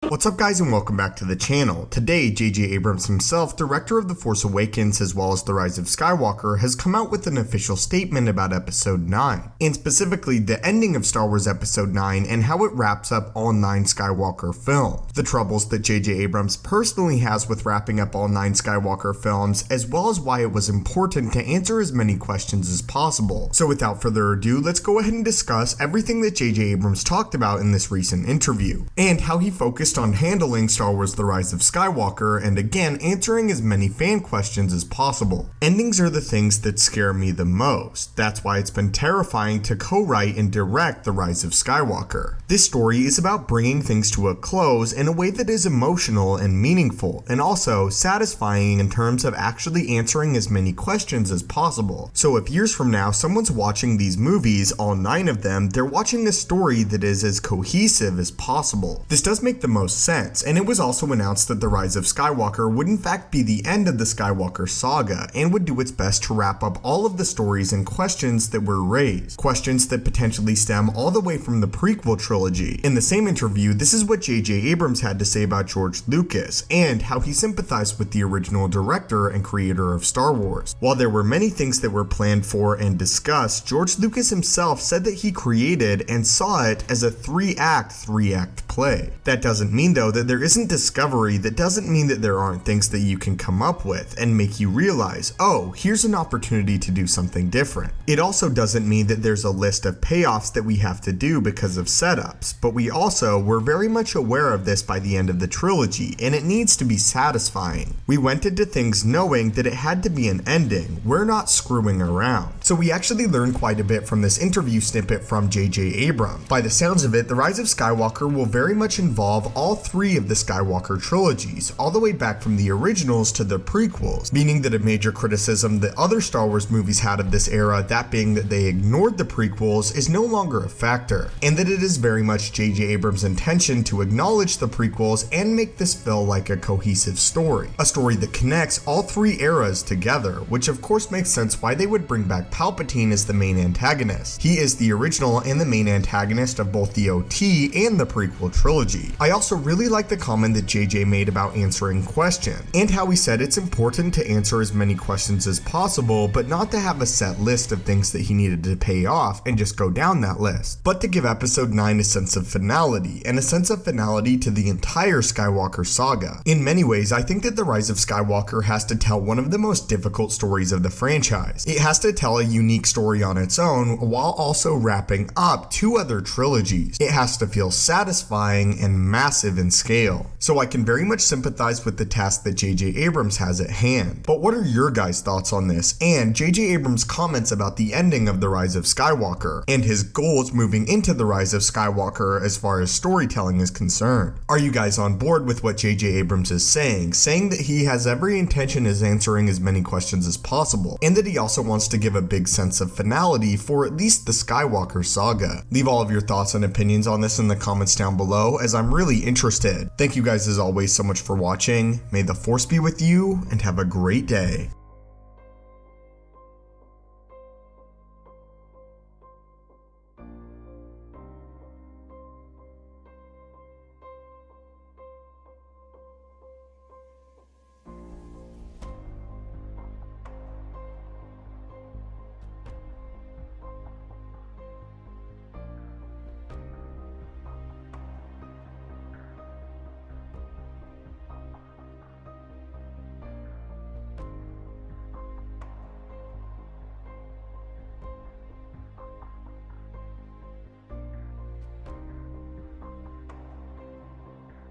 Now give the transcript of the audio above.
What's up guys and welcome back to the channel. Today, J.J. Abrams himself, director of The Force Awakens as well as The Rise of Skywalker, has come out with an official statement about Episode 9, and specifically the ending of Star Wars Episode 9 and how it wraps up all 9 Skywalker films, the troubles that J.J. Abrams personally has with wrapping up all 9 Skywalker films, as well as why it was important to answer as many questions as possible. So without further ado, let's go ahead and discuss everything that J.J. Abrams talked about in this recent interview, and how he focused on handling Star Wars The Rise of Skywalker and again answering as many fan questions as possible. Endings are the things that scare me the most. That's why it's been terrifying to co-write and direct The Rise of Skywalker. This story is about bringing things to a close in a way that is emotional and meaningful, and also satisfying in terms of actually answering as many questions as possible. So if years from now someone's watching these movies, all 9 of them, they're watching a story that is as cohesive as possible. This does make the most sense, and it was also announced that The Rise of Skywalker would in fact be the end of the Skywalker saga and would do its best to wrap up all of the stories and questions that were raised, questions that potentially stem all the way from the prequel trilogy. In the same interview, this is what J.J. Abrams had to say about George Lucas and how he sympathized with the original director and creator of Star Wars. While there were many things that were planned for and discussed, George Lucas himself said that he created and saw it as a 3-act play. That doesn't mean though that there isn't discovery. That doesn't mean that there aren't things that you can come up with and make you realize, oh, here's an opportunity to do something different. It also doesn't mean that there's a list of payoffs that we have to do because of setups, but we also were very much aware of this by the end of the trilogy, and it needs to be satisfying. We went into things knowing that it had to be an ending. We're not screwing around. So we actually learned quite a bit from this interview snippet from J.J. Abrams. By the sounds of it, The Rise of Skywalker will very much involve all 3 of the Skywalker trilogies, all the way back from the originals to the prequels, meaning that a major criticism that other Star Wars movies had of this era, that being that they ignored the prequels, is no longer a factor, and that it is very much J.J. Abrams' intention to acknowledge the prequels and make this feel like a cohesive story, a story that connects all 3 eras together, which of course makes sense why they would bring back Palpatine as the main antagonist. He is the original and the main antagonist of both the OT and the prequel trilogy. I also really like the comment that JJ made about answering questions, and how he said it's important to answer as many questions as possible, but not to have a set list of things that he needed to pay off and just go down that list, but to give Episode 9 a sense of finality, and a sense of finality to the entire Skywalker saga. In many ways, I think that The Rise of Skywalker has to tell one of the most difficult stories of the franchise. It has to tell a unique story on its own, while also wrapping up 2 other trilogies. It has to feel satisfying and massive in scale. So I can very much sympathize with the task that J.J. Abrams has at hand. But what are your guys' thoughts on this, and J.J. Abrams' comments about the ending of The Rise of Skywalker, and his goals moving into The Rise of Skywalker as far as storytelling is concerned? Are you guys on board with what J.J. Abrams is saying that he has every intention of answering as many questions as possible, and that he also wants to give a big sense of finality for at least the Skywalker saga? Leave all of your thoughts and opinions on this in the comments down below, as I'm really interested. Thank you guys as always so much for watching. May the Force be with you, and have a great day.